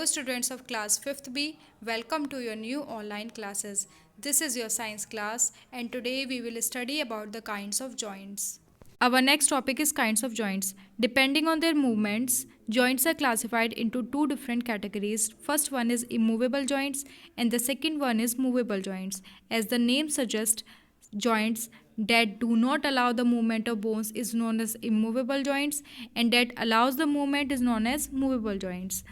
students of class 5th B, welcome to your new online classes. This is your science class and today we will study about the kinds of joints. Our next topic is kinds of joints. Depending on their movements, joints are classified into two different categories. First one is immovable joints and the second one is movable joints. As the name suggests, joints that do not allow the movement of bones is known as immovable joints and that allows the movement is known as movable joints.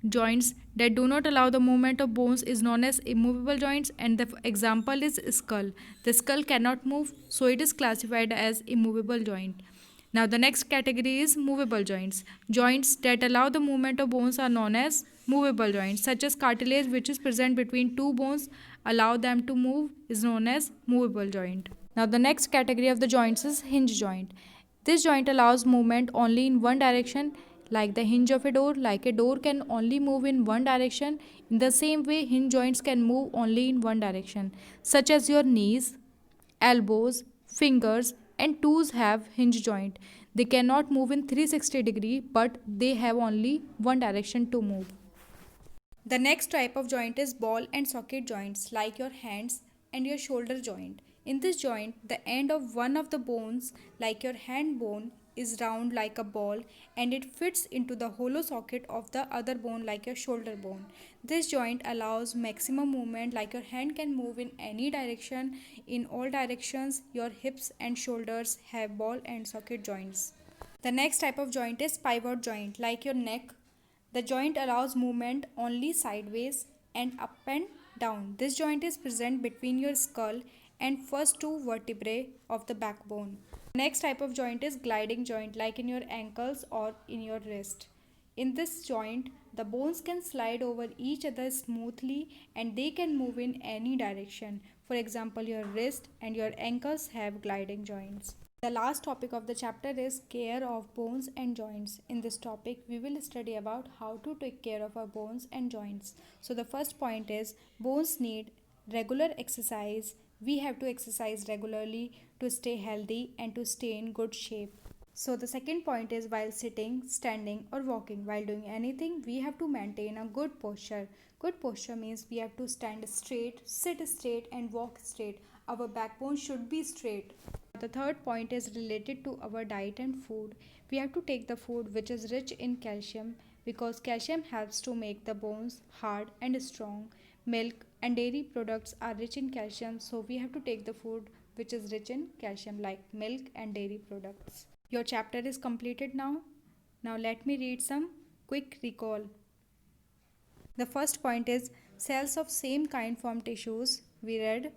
Joints that do not allow the movement of bones is known as immovable joints and the example is skull. The skull cannot move, so it is classified as immovable joint. Now the next category is movable joints. Joints that allow the movement of bones are known as movable joints, such as cartilage which is present between two bones allow them to move is known as movable joint. Now the next category of the joints is hinge joint. This joint allows movement only in one direction like the hinge of a door. Like a door can only move in one direction, in the same way hinge joints can move only in one direction, such as your knees, elbows, fingers and toes have hinge joint. They cannot move in 360 degree but they have only one direction to move. The next type of joint is ball and socket joints like your hands and your shoulder joint. In this joint, the end of one of the bones like your hand bone is round like a ball and it fits into the hollow socket of the other bone like your shoulder bone. This joint allows maximum movement like your hand can move in any direction. In all directions, your hips and shoulders have ball and socket joints. The next type of joint is pivot joint like your neck. The joint allows movement only sideways and up and down. This joint is present between your skull and first two vertebrae of the backbone. Next type of joint is gliding joint like in your ankles or in your wrist. In this joint, the bones can slide over each other smoothly and they can move in any direction. For example, your wrist and your ankles have gliding joints. The last topic of the chapter is care of bones and joints. In this topic, we will study about how to take care of our bones and joints. So the first point is bones need regular exercise. We have to exercise regularly to stay healthy and to stay in good shape. So the second point is while sitting, standing or walking, while doing anything, we have to maintain a good posture. Good posture means we have to stand straight, sit straight and walk straight. Our backbone should be straight. The third point is related to our diet and food. We have to take the food which is rich in calcium because calcium helps to make the bones hard and strong. Milk and dairy products are rich in calcium, so we have to take the food which is rich in calcium like milk and dairy products. Your chapter is completed now. Now let me read some quick recall. The first point is cells of same kind form tissues. We read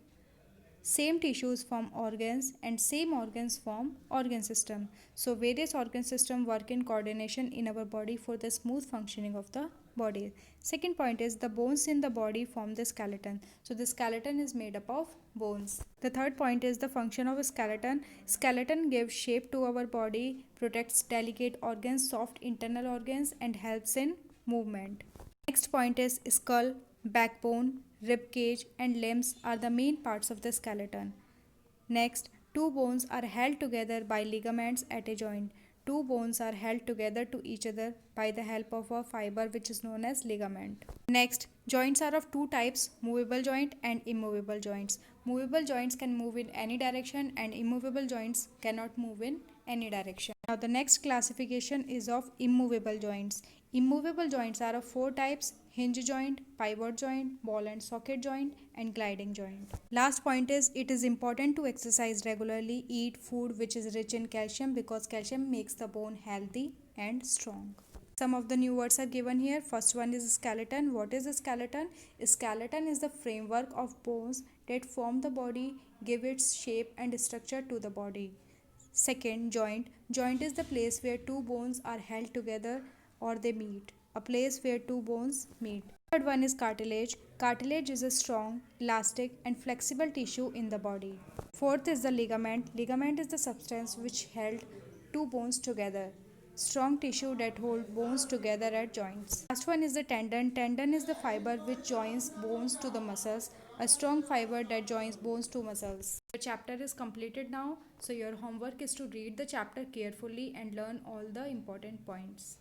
same tissues form organs and same organs form organ system. So various organ system work in coordination in our body for the smooth functioning of the body. Second point is the bones in the body form the skeleton. So the skeleton is made up of bones. The third point is the function of a skeleton. Skeleton gives shape to our body, protects delicate organs, soft internal organs and helps in movement. Next point is skull, backbone, rib cage and limbs are the main parts of the skeleton. Next, two bones are held together by ligaments at a joint. Two bones are held together to each other by the help of a fiber which is known as ligament. Next, joints are of two types, movable joint and immovable joints. Movable joints can move in any direction and immovable joints cannot move in any direction. Now the next classification is of immovable joints. Immovable joints are of four types: hinge joint, pivot joint, ball and socket joint and gliding joint. Last point is it is important to exercise regularly, eat food which is rich in calcium because calcium makes the bone healthy and strong. Some of the new words are given here. First one is skeleton. What is a skeleton? A skeleton is the framework of bones that form the body, give its shape and structure to the body. Second, joint. Joint is the place where two bones are held together or they meet. A place where two bones meet. Third one is cartilage. Cartilage is a strong, elastic and flexible tissue in the body. Fourth is the ligament. Ligament is the substance which held two bones together. Strong tissue that hold bones together at joints. Last one is the tendon. Tendon is the fiber which joins bones to the muscles. A strong fiber that joins bones to muscles. The chapter is completed now. So your homework is to read the chapter carefully and learn all the important points.